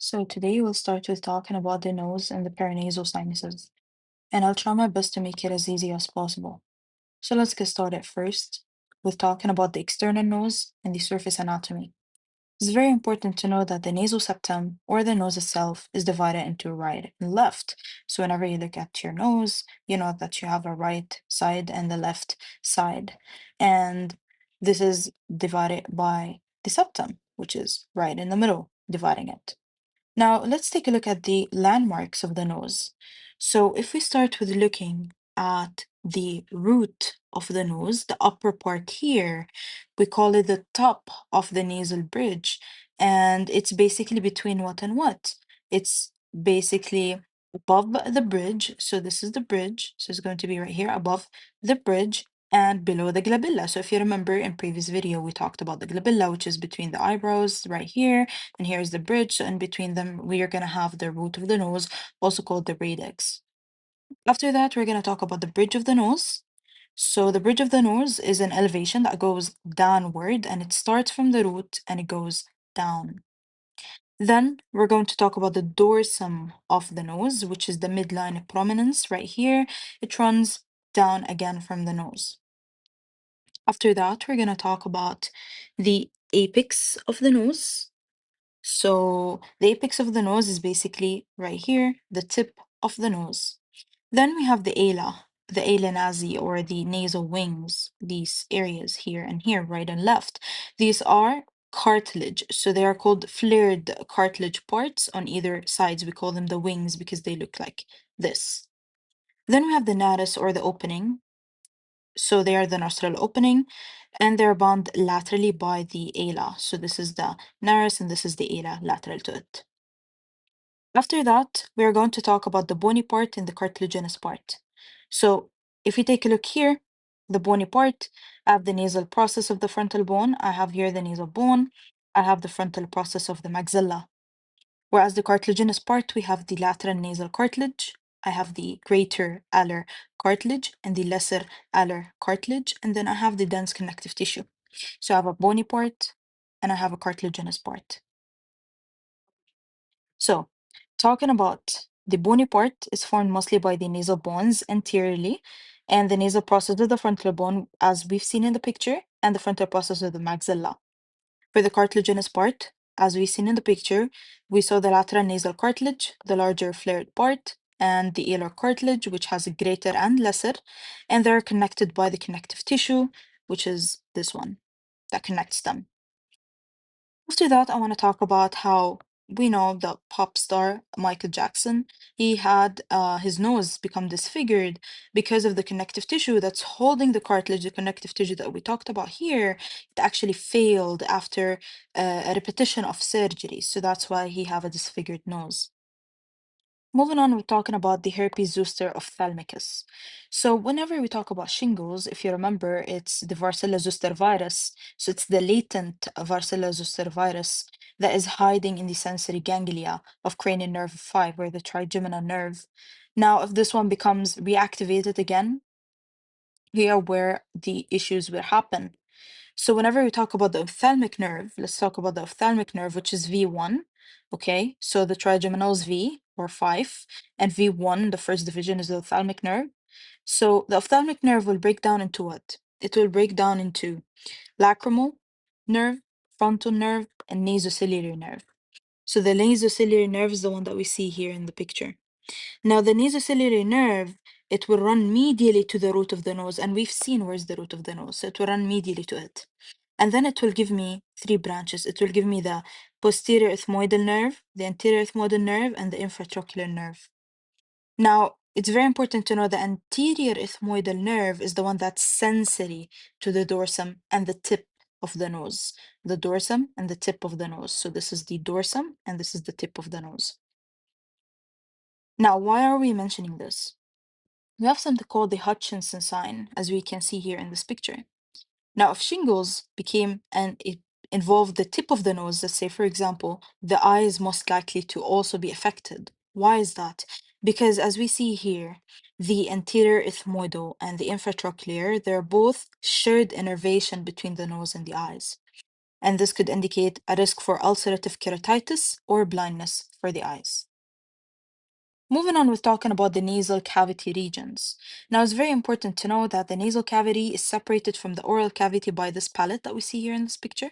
So today we'll start with talking about the nose and the paranasal sinuses, and I'll try my best to make it as easy as possible. So let's get started first with talking about the external nose and the surface anatomy. It's very important to know that the nasal septum or the nose itself is divided into right and left. So whenever you look at your nose, you know that you have a right side and the left side. And this is divided by the septum, which is right in the middle, dividing it. Now, let's take a look at the landmarks of the nose. So, if we start with looking at the root of the nose, the upper part here, we call it the top of the nasal bridge. And it's basically between what and what? It's basically above the bridge. So, this is the bridge. So, it's going to be right here above the bridge and below the glabella. So, if you remember in previous video, we talked about the glabella, which is between the eyebrows right here, and here's the bridge. So in between them, we are going to have the root of the nose, also called the radix. After that, we're going to talk about the bridge of the nose. So the bridge of the nose is an elevation that goes downward, and it starts from the root and it goes down. Then we're going to talk about the dorsum of the nose, which is the midline prominence right here. It runs down again from the nose. After that, we're going to talk about the apex of the nose. So the apex of the nose is basically right here, the tip of the nose. Then we have the ala nasi, or the nasal wings, these areas here and here, right and left. These are cartilage. So they are called flared cartilage parts on either sides. We call them the wings because they look like this. Then we have the nares, or the opening. So they are the nostril opening, and they're bound laterally by the ala. So this is the nares and this is the ala lateral to it. After that, we are going to talk about the bony part and the cartilaginous part. So if you take a look here, the bony part, I have the nasal process of the frontal bone. I have here the nasal bone. I have the frontal process of the maxilla. Whereas the cartilaginous part, we have the lateral nasal cartilage. I have the greater alar cartilage and the lesser alar cartilage. And then I have the dense connective tissue. So I have a bony part and I have a cartilaginous part. So, talking about the bony part is formed mostly by the nasal bones anteriorly, and the nasal process of the frontal bone, as we've seen in the picture, and the frontal process of the maxilla. For the cartilaginous part, as we've seen in the picture, we saw the lateral nasal cartilage, the larger flared part, and the alar cartilage, which has a greater and lesser, and they're connected by the connective tissue, which is this one that connects them. After that, I want to talk about how we know the pop star Michael Jackson. He had his nose become disfigured because of the connective tissue that's holding the cartilage, the connective tissue that we talked about here. It actually failed after a repetition of surgery. So that's why he have a disfigured nose. Moving on, we're talking about the herpes zoster ophthalmicus. So whenever we talk about shingles, if you remember, it's the varicella zoster virus. So it's the latent varicella zoster virus that is hiding in the sensory ganglia of cranial nerve 5, or the trigeminal nerve. Now, if this one becomes reactivated again, here where the issues will happen. So whenever we talk about the ophthalmic nerve, let's talk about the ophthalmic nerve, which is V1. Okay, so the trigeminal is V, or 5, and V1, the first division, is the ophthalmic nerve. So the ophthalmic nerve will break down into what? It will break down into lacrimal nerve, frontal nerve, and nasociliary nerve. So the nasociliary nerve is the one that we see here in the picture. Now, the nasociliary nerve, it will run medially to the root of the nose, and we've seen where's the root of the nose, so it will run medially to it. And then it will give me three branches. It will give me the posterior ethmoidal nerve, the anterior ethmoidal nerve, and the infratrochlear nerve. Now, it's very important to know the anterior ethmoidal nerve is the one that's sensory to the dorsum and the tip of the nose. The dorsum and the tip of the nose. So this is the dorsum and this is the tip of the nose. Now, why are we mentioning this? We have something called the Hutchinson sign, as we can see here in this picture. Now, if shingles became and it involved the tip of the nose, let's say, for example, the eye is most likely to also be affected. Why is that? Because as we see here, the anterior ethmoidal and the infratrochlear, they're both shared innervation between the nose and the eyes. and this could indicate a risk for ulcerative keratitis or blindness for the eyes. Moving on with talking about the nasal cavity regions. Now, it's very important to know that the nasal cavity is separated from the oral cavity by this palette that we see here in this picture,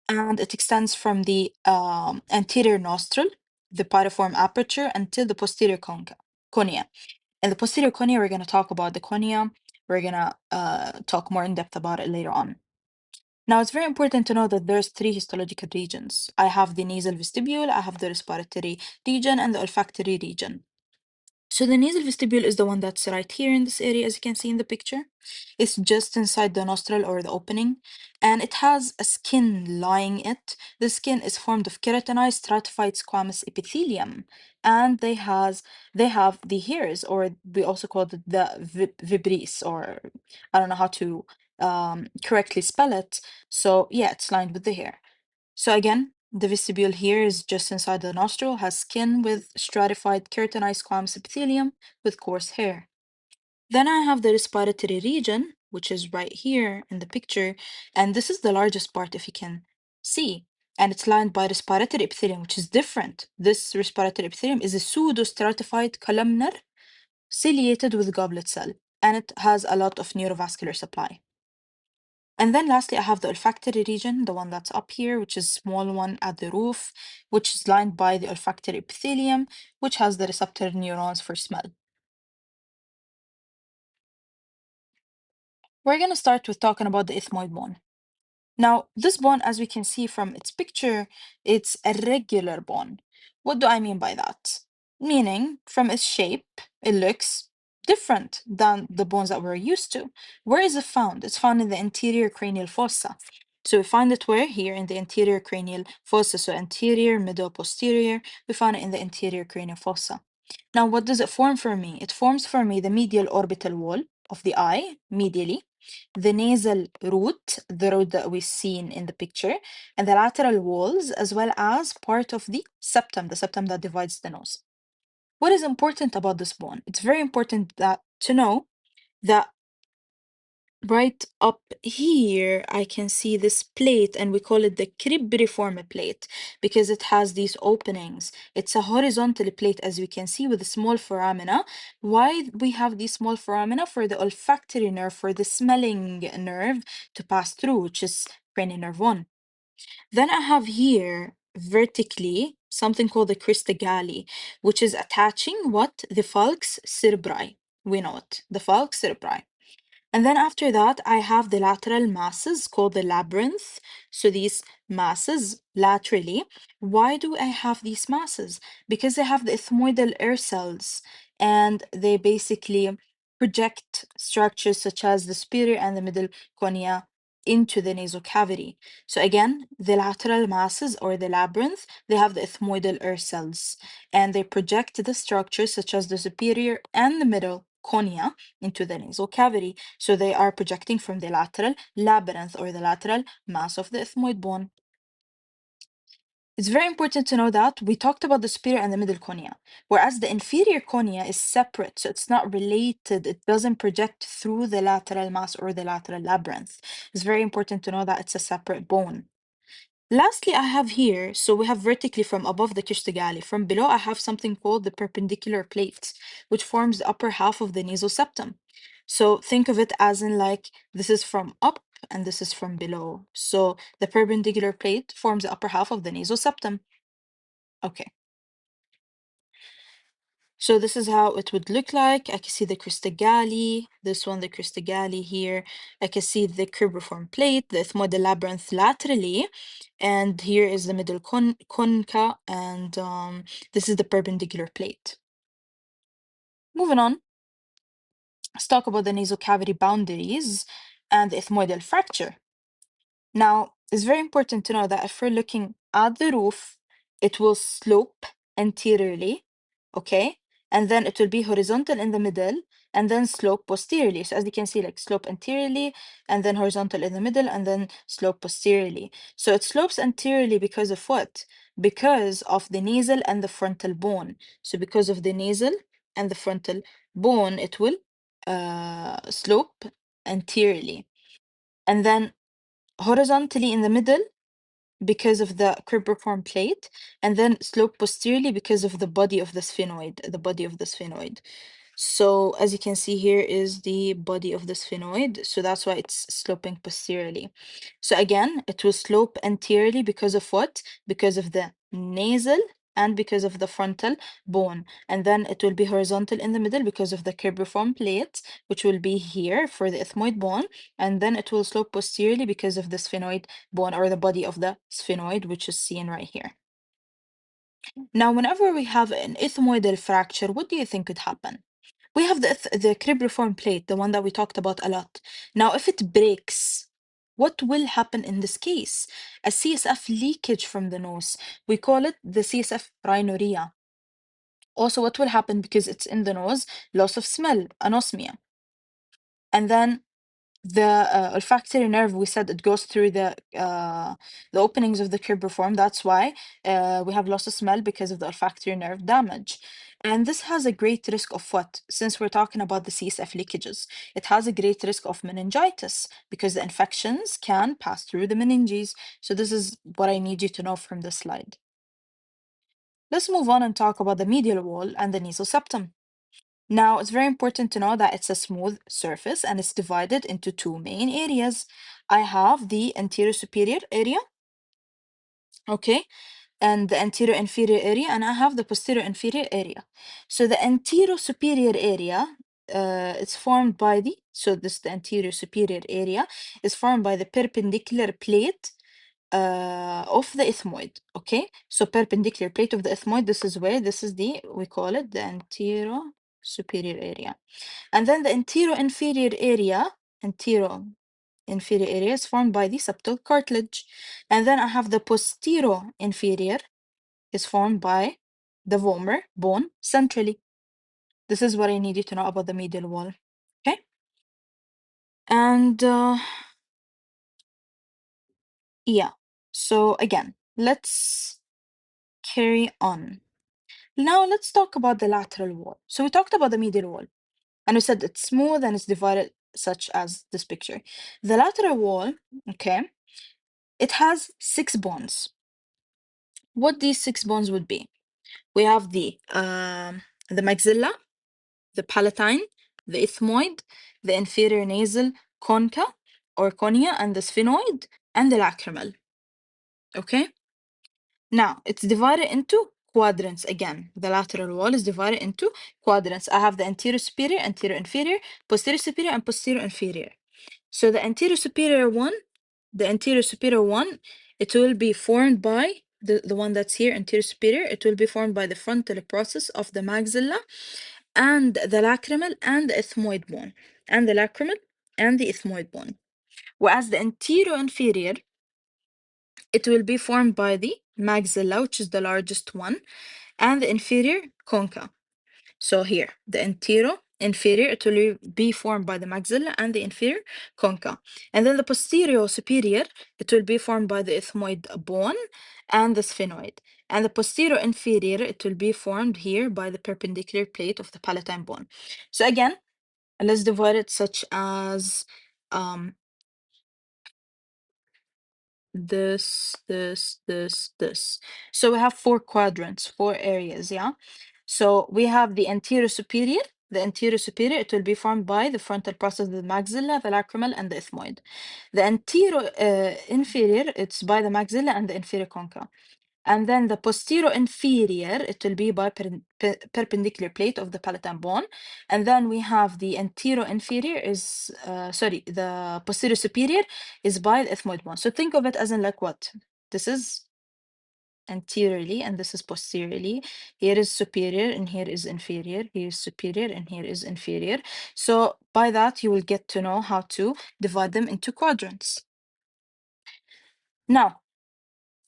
and it extends from the anterior nostril, the pyriform aperture, until the posterior cornea. In the posterior cornea, we're going to talk about the cornea. We're going to talk more in depth about it later on. Now, it's very important to know that there's three histological regions. I have the nasal vestibule, I have the respiratory region, and the olfactory region. So the nasal vestibule is the one that's right here in this area, as you can see in the picture. It's just inside the nostril or the opening, and it has a skin lining it. The skin is formed of keratinized stratified squamous epithelium, and they have the hairs, or we also call it the vibris, or I don't know how to correctly spell it. So yeah, it's lined with the hair. So again, the vestibule here is just inside the nostril, has skin with stratified keratinized squamous epithelium with coarse hair. Then I have the respiratory region, which is right here in the picture, and this is the largest part if you can see. And it's lined by respiratory epithelium, which is different. This respiratory epithelium is a pseudo-stratified columnar ciliated with goblet cell, and it has a lot of neurovascular supply. And then lastly, I have the olfactory region, the one that's up here, which is small one at the roof, which is lined by the olfactory epithelium, which has the receptor neurons for smell. We're going to start with talking about the ethmoid bone. Now, this bone, as we can see from its picture, it's a regular bone. What do I mean by that? Meaning, from its shape, it looks different than the bones that we're used to. Where is it found? It's found in the anterior cranial fossa. So we find it where? Here in the anterior cranial fossa. So anterior, middle, posterior. We found it in the anterior cranial fossa. Now, what does it form for me? It forms for me the medial orbital wall of the eye, medially, the nasal root, the root that we've seen in the picture, and the lateral walls, as well as part of the septum that divides the nose. What is important about this bone? It's very important to know that right up here, I can see this plate, and we call it the cribriform plate because it has these openings. It's a horizontal plate, as we can see, with a small foramina. Why we have these small foramina? For the olfactory nerve, for the smelling nerve to pass through, which is cranial nerve 1. Then I have here vertically something called the crista galli, which is attaching what? The falx cerebri. We know it, the falx cerebri. And then after that, I have the lateral masses called the labyrinth. So these masses laterally. Why do I have these masses? Because they have the ethmoidal air cells, and they basically project structures such as the superior and the middle cornea into the nasal cavity. So again, the lateral masses or the labyrinth, they have the ethmoidal air cells, and they project the structures such as the superior and the middle cornea into the nasal cavity. So they are projecting from the lateral labyrinth or the lateral mass of the ethmoid bone. It's very important to know that we talked about the superior and the middle cornea, whereas the inferior cornea is separate, so it's not related. It doesn't project through the lateral mass or the lateral labyrinth. It's very important to know that it's a separate bone. Lastly, I have here, so we have vertically from above the Kishtagali. From below, I have something called the perpendicular plate, which forms the upper half of the nasal septum. So think of it as in like this is from up and this is from below. So the perpendicular plate forms the upper half of the nasal septum. Okay. So this is how it would look like. I can see the cristagalli, this one, the cristagalli here. I can see the cribriform plate, the ethmoidal labyrinth laterally, and here is the middle concha, and this is the perpendicular plate. Moving on, let's talk about the nasal cavity boundaries and the ethmoidal fracture. Now, it's very important to know that if we're looking at the roof, it will slope anteriorly, okay? And then it will be horizontal in the middle and then slope posteriorly. So as you can see, like slope anteriorly and then horizontal in the middle and then slope posteriorly. So it slopes anteriorly because of what? Because of the nasal and the frontal bone. So because of the nasal and the frontal bone, it will slope anteriorly. And then horizontally in the middle because of the cribriform plate, and then slope posteriorly because of the body of the sphenoid. So as you can see here is the body of the sphenoid, so that's why it's sloping posteriorly. So again, it will slope anteriorly because of what? Because of the nasal and because of the frontal bone. And then it will be horizontal in the middle because of the cribriform plate, which will be here for the ethmoid bone. And then it will slope posteriorly because of the sphenoid bone or the body of the sphenoid, which is seen right here. Now, whenever we have an ethmoidal fracture, what do you think could happen? We have the cribriform plate, the one that we talked about a lot. Now, if it breaks, what will happen in this case? A CSF leakage from the nose. We call it the CSF rhinorrhea. Also, what will happen because it's in the nose? Loss of smell, anosmia. And then the olfactory nerve, we said it goes through the openings of the cribriform. That's why we have loss of smell because of the olfactory nerve damage. And this has a great risk of what? Since we're talking about the CSF leakages, it has a great risk of meningitis because the infections can pass through the meninges. So this is what I need you to know from this slide. Let's move on and talk about the medial wall and the nasal septum. Now, it's very important to know that it's a smooth surface and it's divided into two main areas. I have the anterior superior area, okay, and the anterior inferior area, and I have the posterior inferior area. So the anterior superior area, it's formed by the anterior superior area is formed by the perpendicular plate of the ethmoid, okay? So perpendicular plate of the ethmoid, we call it the anterior superior area. And then the anterior inferior area is formed by the septal cartilage. And then I have the posterior inferior is formed by the vomer bone centrally. This is what I need you to know about the medial wall. Okay. And yeah, so again, let's carry on. Now let's talk about the lateral wall. So we talked about the medial wall, and we said it's smooth and it's divided such as this picture. The lateral wall, okay, it has 6 bones. What these 6 bones would be? We have the maxilla, the palatine, the ethmoid, the inferior nasal concha or cornea, and the sphenoid, and the lacrimal. Okay? Now, it's divided into quadrants again. The lateral wall is divided into quadrants. I have the anterior superior, anterior inferior, posterior superior, and posterior inferior. So the anterior superior one, it will be formed by the one that's here, anterior superior, it will be formed by the frontal process of the maxilla and the lacrimal and the ethmoid bone, and the lacrimal and the ethmoid bone. Whereas the anterior inferior, it will be formed by the maxilla, which is the largest one, and the inferior concha. So here, the anterior inferior, it will be formed by the maxilla and the inferior concha. And then the posterior superior, it will be formed by the ethmoid bone and the sphenoid. And the posterior inferior, it will be formed here by the perpendicular plate of the palatine bone. So again, let's divide it such as um, this. So we have 4 quadrants, 4 areas, yeah? So we have the anterior superior. The anterior superior, it will be formed by the frontal process of the maxilla, the lacrimal, and the ethmoid. The anterior inferior, it's by the maxilla and the inferior concha. And then the posterior inferior, it will be by perpendicular plate of the palatine bone. And then we have the anterior inferior the posterior superior is by the ethmoid bone. So think of it as in like what? This is anteriorly and this is posteriorly. Here is superior and here is inferior. Here is superior and here is inferior. So by that, you will get to know how to divide them into quadrants. Now,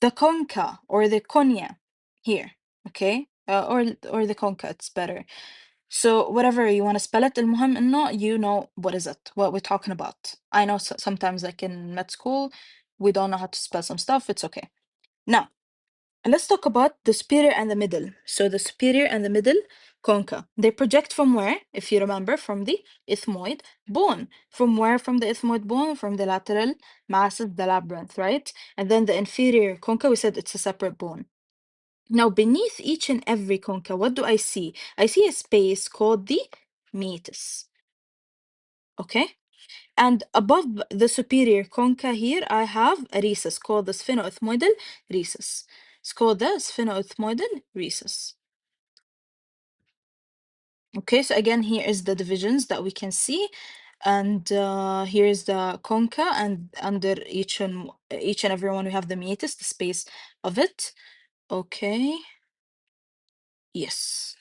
the concha or the cornea here, okay? Or the concha, it's better. So whatever you want to spell it, المهم إنه you know what we're talking about. I know sometimes like in med school, we don't know how to spell some stuff, it's okay. Now, And let's talk about the superior and the middle. So the superior and the middle concha, they project from where? If you remember, from the ethmoid bone. From where? From the ethmoid bone, from the lateral masses, the labyrinth, right? And then the inferior concha, we said it's a separate bone. Now, beneath each and every concha, what do I see? I see a space called the meatus. Okay? And above the superior concha here, I have a recess called the sphenoethmoidal recess. It's called the sphenoethmoidal recess. Okay, so again, here is the divisions that we can see. And here's the concha, and under each and every one, we have the meatus, the space of it. Okay, yes.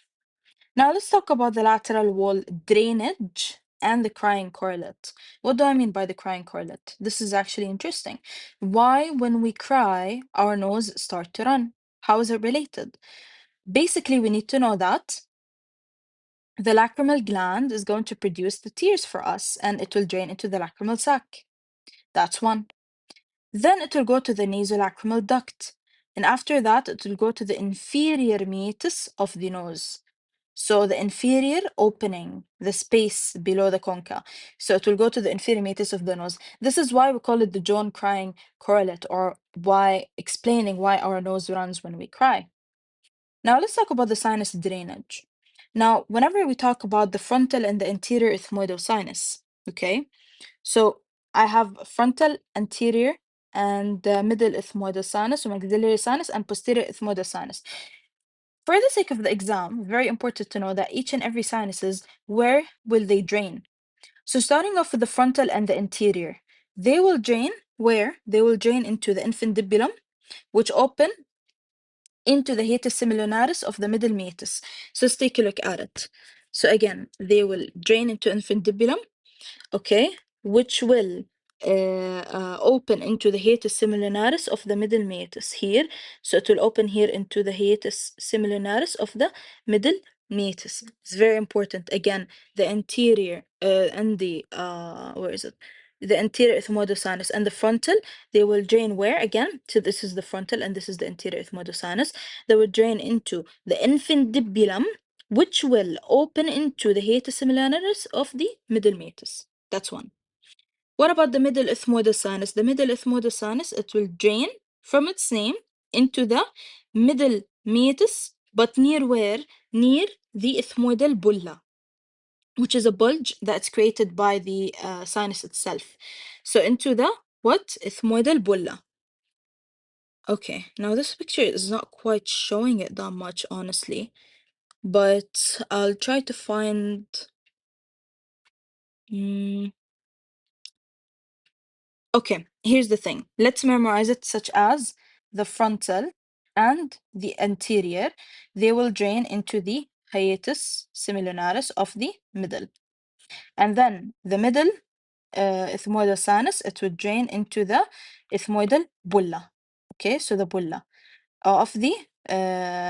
Now let's talk about the lateral wall drainage and the crying correlate. What do I mean by the crying correlate? This is actually interesting. Why, when we cry, our nose start to run? How is it related? Basically, we need to know that the lacrimal gland is going to produce the tears for us, and it will drain into the lacrimal sac. That's one. Then it will go to the nasolacrimal duct. And after that, it will go to the inferior meatus of the nose. So the inferior opening, the space below the concha. So it will go to the inferior meatus of the nose. This is why we call it the John crying correlate, or why explaining why our nose runs when we cry. Now let's talk about the sinus drainage. Now, whenever we talk about the frontal and the anterior ethmoidal sinus, okay? So I have frontal, anterior, and the middle ethmoidal sinus, or maxillary sinus, and posterior ethmoidal sinus. For the sake of the exam, very important to know that each and every sinuses, where will they drain? So starting off with the frontal and the anterior, they will drain where? They will drain into the infundibulum, which open into the hiatus semilunaris of the middle meatus. So let's take a look at it. So again, they will drain into infundibulum, okay, which will open into the hiatus semilunaris of the middle meatus here. So it will open here into the hiatus semilunaris of the middle meatus. It's very important. Again, the anterior and the where is it? The anterior ethmoidal sinus and the frontal, they will drain where again? So this is the frontal and this is the anterior ethmoidal sinus. They will drain into the infundibulum, which will open into the hiatus semilunaris of the middle meatus. That's one. What about the middle ethmoidal sinus? The middle ethmoidal sinus, it will drain from its name into the middle meatus, but near where? Near the ethmoidal bulla, which is a bulge that's created by the sinus itself. So into the what? Ethmoidal bulla. Okay, now this picture is not quite showing it that much, honestly, but I'll try to find. Okay, here's the thing. Let's memorize it such as the frontal and the anterior. They will drain into the hiatus semilunaris of the middle. And then the middle ethmoidal sinus, it will drain into the ethmoidal bulla. Okay, so the bulla of the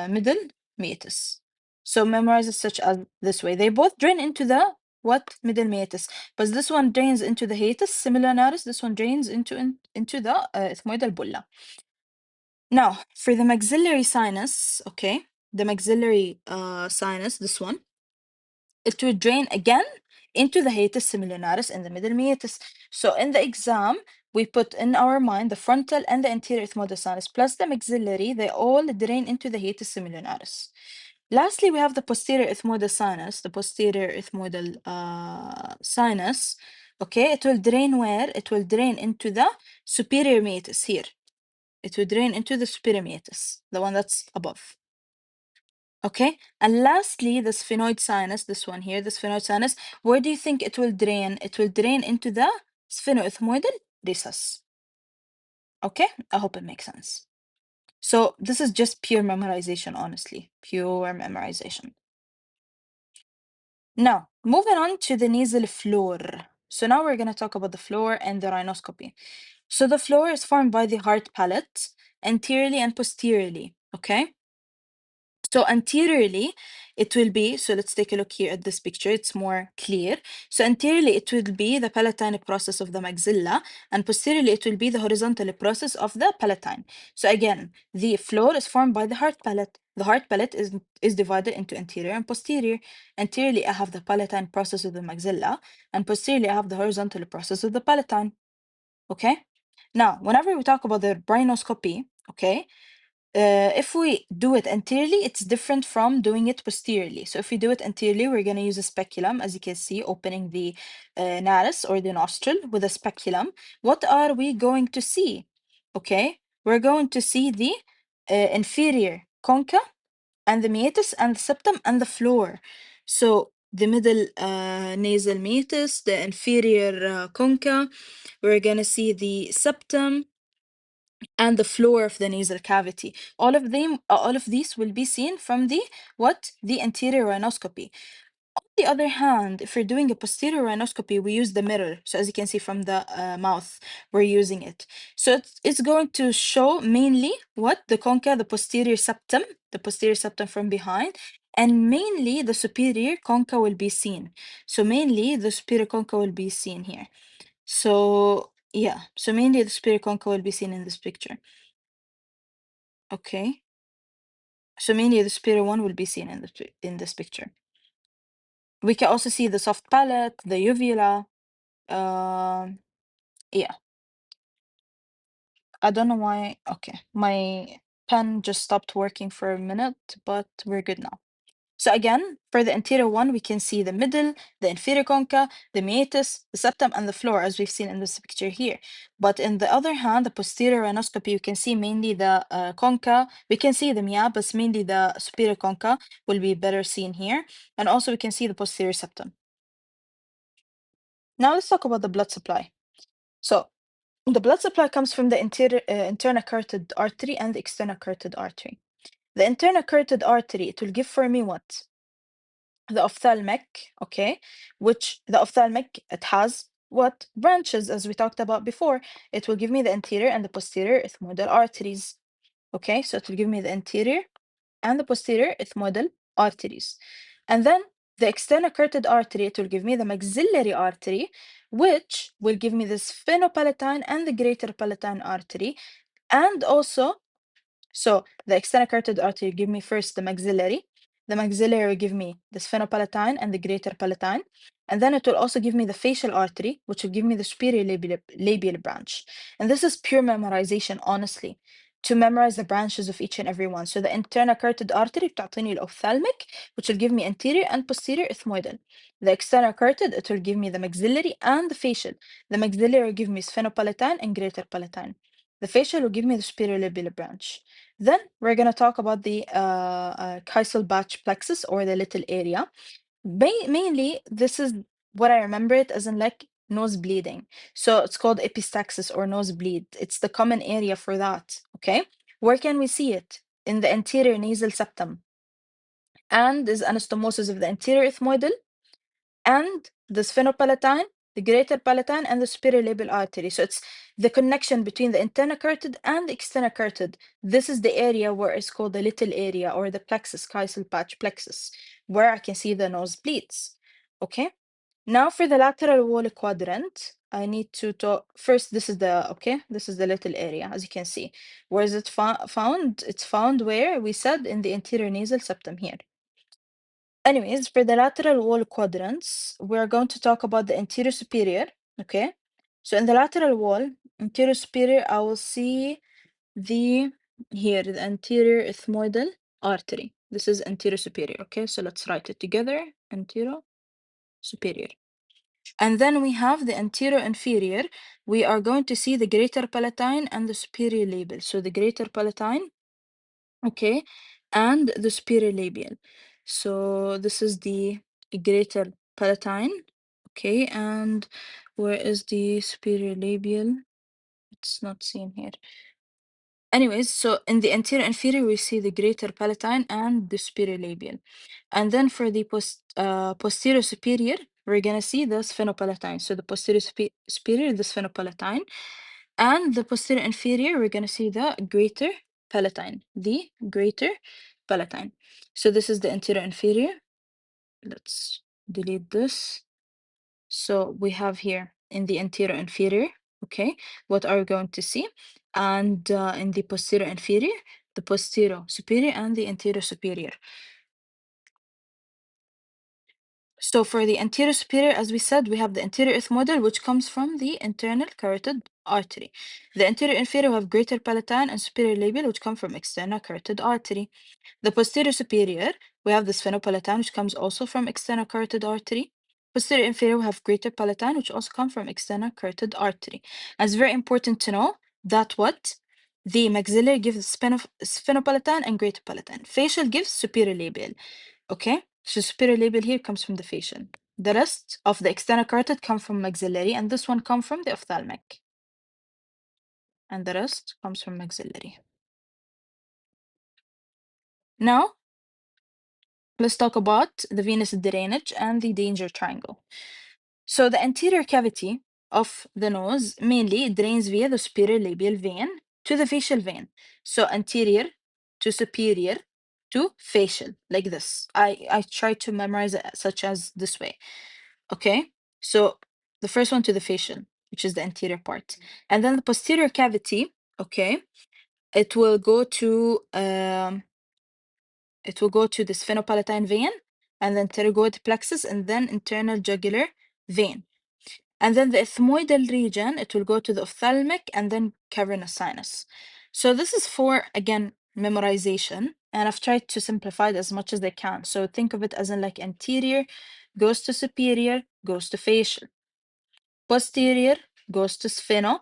middle meatus. So memorize it such as this way. They both drain into the what? Middle meatus. But this one drains into the hiatus semilunaris. This one drains into the ethmoidal bulla. Now, for the maxillary sinus, okay, the maxillary sinus, this one, it will drain again into the hiatus semilunaris in the middle meatus. So in the exam, we put in our mind the frontal and the anterior ethmoidal sinus plus the maxillary, they all drain into the hiatus semilunaris. Lastly, we have the posterior ethmoidal sinus, the posterior ethmoidal sinus. Okay, it will drain where? It will drain into the superior meatus here. It will drain into the superior meatus, the one that's above. Okay, and lastly, the sphenoid sinus, this one here, the sphenoid sinus, where do you think it will drain? It will drain into the sphenoethmoidal recess. Okay, I hope it makes sense. So this is just pure memorization, honestly, pure memorization. Now, moving on to the nasal floor. So now we're going to talk about the floor and the rhinoscopy. So the floor is formed by the hard palate, anteriorly and posteriorly, okay? So anteriorly, it will be, so let's take a look here at this picture, it's more clear. So anteriorly, it will be the palatine process of the maxilla, and posteriorly, it will be the horizontal process of the palatine. So again, the floor is formed by the heart palate. The heart palate is divided into anterior and posterior. Anteriorly, I have the palatine process of the maxilla, and posteriorly, I have the horizontal process of the palatine. Okay? Now, whenever we talk about the rhinoscopy, okay, if we do it anteriorly, it's different from doing it posteriorly. So if we do it anteriorly, we're going to use a speculum, as you can see, opening the nares or the nostril with a speculum. What are we going to see? Okay, we're going to see the inferior concha and the meatus and the septum and the floor. So the middle nasal meatus, the inferior concha, we're going to see the septum and the floor of the nasal cavity. All of these will be seen from the what? The anterior rhinoscopy. On the other hand, if we're doing a posterior rhinoscopy, we use the mirror. So as you can see from the mouth, we're using it. So it's going to show mainly what? The concha, the posterior septum from behind, and mainly the superior concha will be seen. So mainly the superior concha will be seen here. So yeah, so mainly the superior concha will be seen in this picture. Okay. So mainly the superior one will be seen in this picture. We can also see the soft palate, the uvula. Yeah, I don't know why. Okay, my pen just stopped working for a minute, but we're good now. So again, for the anterior one, we can see the middle, the inferior concha, the meatus, the septum, and the floor, as we've seen in this picture here. But in the other hand, the posterior rhinoscopy, you can see mainly the concha. We can see the mia, but mainly the superior concha will be better seen here. And also we can see the posterior septum. Now let's talk about the blood supply. So the blood supply comes from the internal carotid artery and the external carotid artery. The internal carotid artery, it will give for me what? The ophthalmic, okay, which the ophthalmic, it has what? Branches, as we talked about before. It will give me the anterior and the posterior ethmoidal arteries. Okay, so it will give me the anterior and the posterior ethmoidal arteries. And then the external carotid artery, it will give me the maxillary artery, which will give me the sphenopalatine and the greater palatine artery. And also, so the external carotid artery give me first the maxillary. The maxillary will give me the sphenopalatine and the greater palatine. And then it will also give me the facial artery, which will give me the superior labial branch. And this is pure memorization, honestly, to memorize the branches of each and every one. So the internal carotid artery بتعطيني الophthalmic, which will give me anterior and posterior ethmoidal. The external carotid, it will give me the maxillary and the facial. The maxillary will give me sphenopalatine and greater palatine. The facial will give me the superior labial branch. Then we're going to talk about the chiasal batch plexus, or the little area. Mainly, this is what I remember it as in like nose bleeding. So it's called epistaxis or nosebleed. It's the common area for that. Okay. Where can we see it? In the anterior nasal septum. And is anastomosis of the anterior ethmoidal and the sphenopalatine, the greater palatine, and the superior labial artery. So it's the connection between the internal carotid and the external carotid. This is the area where it's called the little area, or the plexus, chiasal patch plexus, where I can see the nosebleeds. Okay. Now for the lateral wall quadrant, I need to talk first. This is the little area, as you can see. Where is it found? It's found where we said in the anterior nasal septum here. Anyways, for the lateral wall quadrants, we're going to talk about the anterior superior, okay? So in the lateral wall, anterior superior, I will see the anterior ethmoidal artery. This is anterior superior, okay? So let's write it together, anterior superior. And then we have the anterior inferior. We are going to see the greater palatine and the superior labial. So the greater palatine, okay, and the superior labial. So this is the greater palatine, okay, and where is the superior labial? It's not seen here. Anyways, so in the anterior inferior, we see the greater palatine and the superior labial. And then for the posterior superior, we're gonna see the sphenopalatine. So the posterior superior, the sphenopalatine, and the posterior inferior, we're gonna see the greater palatine, the greater palatine. So this is the anterior inferior. Let's delete this. So we have here in the anterior inferior, okay, what are we going to see? And in the posterior inferior, the posterior superior and the anterior superior. So for the anterior superior, as we said, we have the anterior ethmoidal, which comes from the internal carotid artery. The anterior inferior have greater palatine and superior labial, which come from external carotid artery. The posterior superior, we have the sphenopalatine, which comes also from external carotid artery. Posterior inferior, we have greater palatine, which also come from external carotid artery. And it's very important to know that what? The maxillary gives sphenopalatine and greater palatine. Facial gives superior labial. Okay? So superior labial here comes from the facial. The rest of the external carotid come from maxillary, and this one come from the ophthalmic. And the rest comes from maxillary. Now, let's talk about the venous drainage and the danger triangle. So the anterior cavity of the nose mainly drains via the superior labial vein to the facial vein. So anterior to superior to facial, like this. I try to memorize it such as this way. Okay, so the first one to the facial, which is the anterior part. And then the posterior cavity, okay, it will go to the sphenopalatine vein, and then pterygoid plexus, and then internal jugular vein. And then the ethmoidal region, it will go to the ophthalmic and then cavernous sinus. So this is for, again, memorization, and I've tried to simplify it as much as I can. So think of it as in like anterior goes to superior, goes to facial. Posterior goes to spheno.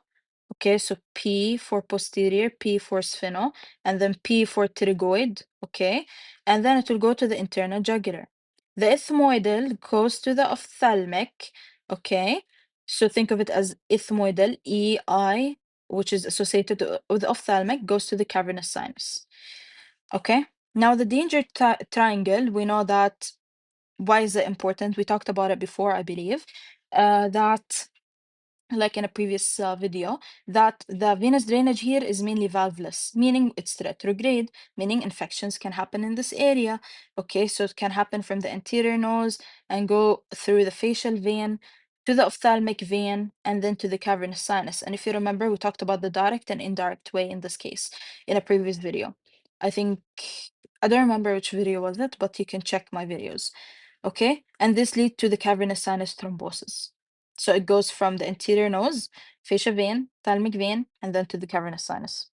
Okay, so P for posterior, P for spheno, and then P for pterygoid. Okay, and then it will go to the internal jugular. The ethmoidal goes to the ophthalmic. Okay, so think of it as ethmoidal, EI, which is associated with the ophthalmic, goes to the cavernous sinus. Okay, now the danger triangle, we know that. Why is it important? We talked about it before, I believe. That like in a previous video, that the venous drainage here is mainly valveless, meaning it's retrograde, meaning infections can happen in this area. Okay, so it can happen from the anterior nose and go through the facial vein to the ophthalmic vein and then to the cavernous sinus. And if you remember, we talked about the direct and indirect way in this case in a previous video. I think, I don't remember which video was it, but you can check my videos. Okay, and this leads to the cavernous sinus thrombosis. So it goes from the anterior nose, facial vein, thalamic vein, and then to the cavernous sinus.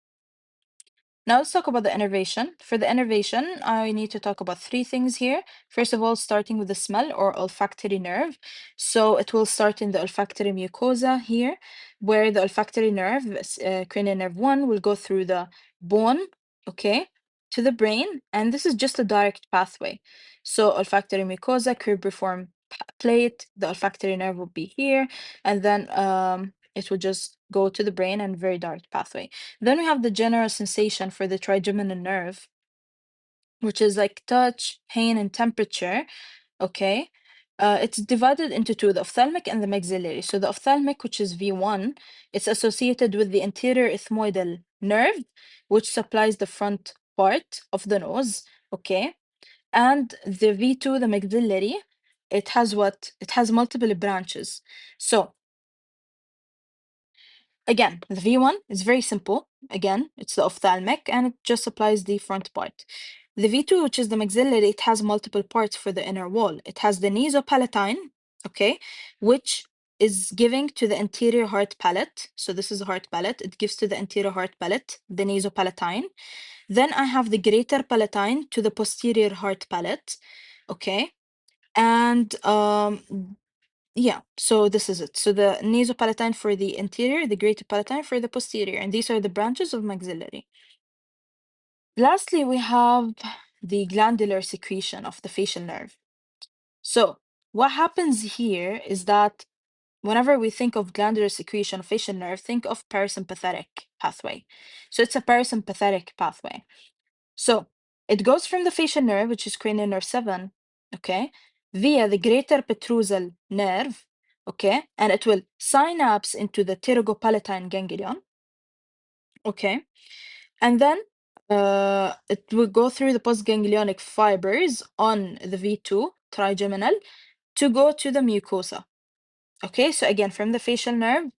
Now let's talk about the innervation. For the innervation, I need to talk about three things here. First of all, starting with the smell or olfactory nerve. So it will start in the olfactory mucosa here, where the olfactory nerve, cranial nerve 1, will go through the bone, okay, to the brain, and this is just a direct pathway. So olfactory mucosa, cribriform plate, the olfactory nerve will be here, and then it will just go to the brain and very direct pathway. Then we have the general sensation for the trigeminal nerve, which is like touch, pain, and temperature. Okay. It's divided into two, the ophthalmic and the maxillary. So the ophthalmic, which is V1, it's associated with the anterior ethmoidal nerve, which supplies the front part of the nose. Okay. And the V2, the maxillary, it has what? It has multiple branches. So again, the V1 is very simple. Again, it's the ophthalmic and it just applies the front part. The V2, which is the maxillary, it has multiple parts for the inner wall. It has the nasopalatine, okay, which is giving to the anterior heart palate. So this is a heart palate. It gives to the anterior heart palate, the nasopalatine. Then I have the greater palatine to the posterior heart palate, okay. And yeah, so this is it. So the nasopalatine for the anterior, the greater palatine for the posterior, and these are the branches of maxillary. Lastly, we have the glandular secretion of the facial nerve. So what happens here is that whenever we think of glandular secretion of facial nerve, think of parasympathetic pathway. So it's a parasympathetic pathway. So it goes from the facial nerve, which is cranial nerve 7, okay, via the greater petrosal nerve, okay, and it will synapse into the pterygopalatine ganglion, okay, and then It will go through the postganglionic fibers on the V2 trigeminal to go to the mucosa. Okay, so again, from the facial nerve,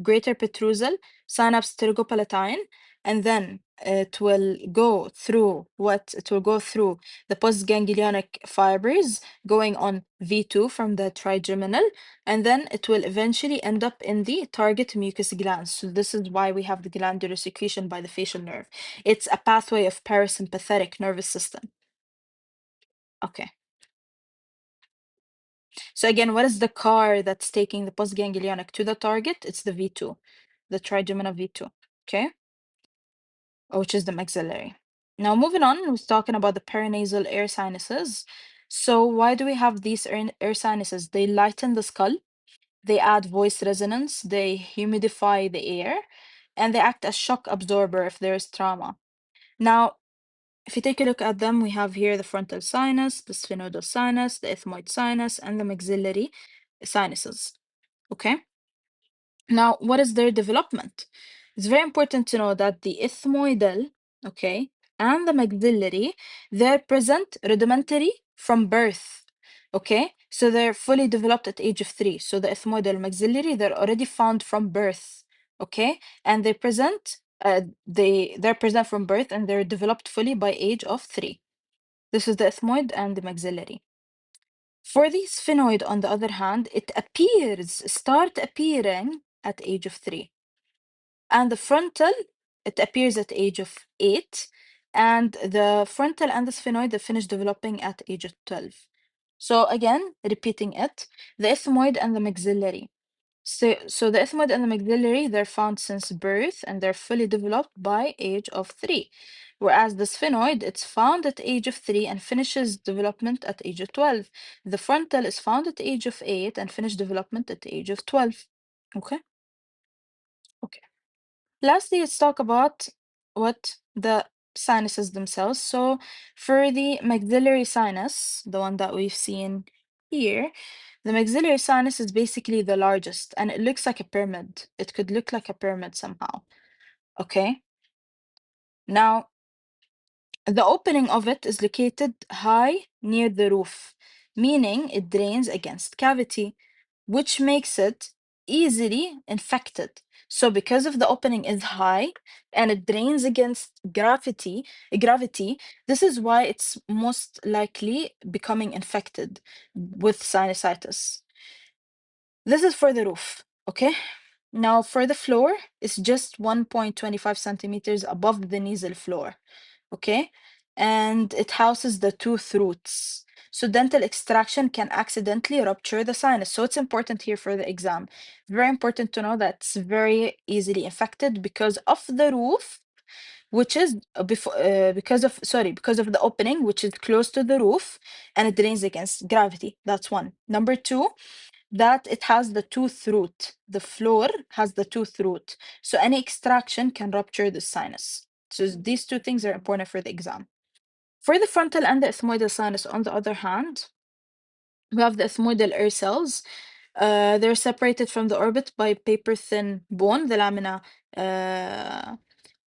greater petrosal, synapse pterygopalatine, and then it will go through what? It will go through the postganglionic fibers going on V2 from the trigeminal, and then it will eventually end up in the target mucus glands. So this is why we have the glandular secretion by the facial nerve. It's a pathway of parasympathetic nervous system. Okay. So again, what is the car that's taking the postganglionic to the target? It's the V2, the trigeminal V2, okay? Which is the maxillary. Now moving on, we're talking about the paranasal air sinuses. So why do we have these air sinuses? They lighten the skull, they add voice resonance, they humidify the air, and they act as shock absorber if there is trauma. Now, if you take a look at them, we have here the frontal sinus, the sphenoidal sinus, the ethmoid sinus, and the maxillary sinuses. Okay. Now, what is their development? It's very important to know that the ethmoidal, okay, and the maxillary, they're present rudimentary from birth. Okay, so they're fully developed at age of 3. So the ethmoidal maxillary, they're already found from birth. Okay, and they're present from birth and they're developed fully by age of 3. This is the ethmoid and the maxillary. For the sphenoid, on the other hand, it start appearing at age of 3. And the frontal, it appears at age of 8. And the frontal and the sphenoid, they finish developing at age of 12. So again, repeating it, the ethmoid and the maxillary. So the ethmoid and the maxillary, they're found since birth and they're fully developed by age of 3. Whereas the sphenoid, it's found at age of 3 and finishes development at age of 12. The frontal is found at age of 8 and finish development at age of 12. Okay? Okay. Lastly, let's talk about what the sinuses themselves. So for the maxillary sinus, the one that we've seen here, the maxillary sinus is basically the largest and it looks like a pyramid. It could look like a pyramid somehow. Okay. Now, the opening of it is located high near the roof, meaning it drains against cavity, which makes it easily infected. So because of the opening is high and it drains against gravity, this is why it's most likely becoming infected with sinusitis. This is for the roof, okay? Now for the floor, it's just 1.25 centimeters above the nasal floor, okay? And it houses the tooth roots. So dental extraction can accidentally rupture the sinus. So it's important here for the exam. Very important to know that it's very easily infected because of the roof, which is because of the opening, which is close to the roof, and it drains against gravity. That's one. Number two, that it has the tooth root. The floor has the tooth root. So any extraction can rupture the sinus. So these two things are important for the exam. For the frontal and the ethmoidal sinus, on the other hand, we have the ethmoidal air cells. They're separated from the orbit by paper-thin bone, the lamina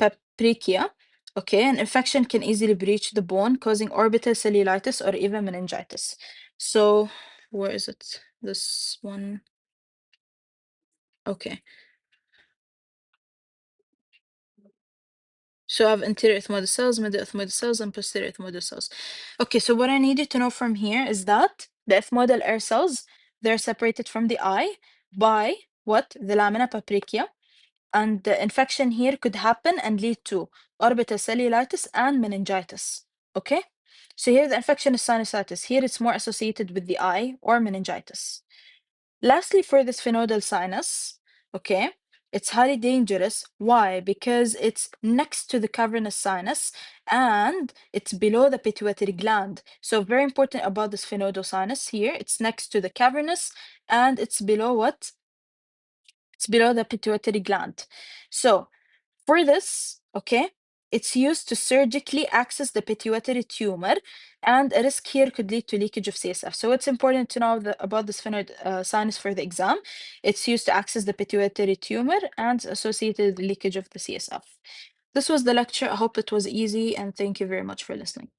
paprichia. Okay, an infection can easily breach the bone, causing orbital cellulitis or even meningitis. So, where is it? This one. Okay. So I have anterior ethmoidal cells, middle ethmoidal cells, and posterior ethmoidal cells. Okay, so what I needed to know from here is that the ethmoidal air cells, they're separated from the eye by what? The lamina paprichia. And the infection here could happen and lead to orbital cellulitis and meningitis. Okay? So here the infection is sinusitis. Here it's more associated with the eye or meningitis. Lastly, for the sphenoidal sinus, okay, it's highly dangerous. Why? Because it's next to the cavernous sinus and it's below the pituitary gland. So very important about the sphenoidal sinus here. It's next to the cavernous and it's below what? It's below the pituitary gland. So for this, okay, it's used to surgically access the pituitary tumor, and a risk here could lead to leakage of CSF. So it's important to know about the sphenoid sinus for the exam. It's used to access the pituitary tumor and associated leakage of the CSF. This was the lecture. I hope it was easy, and thank you very much for listening.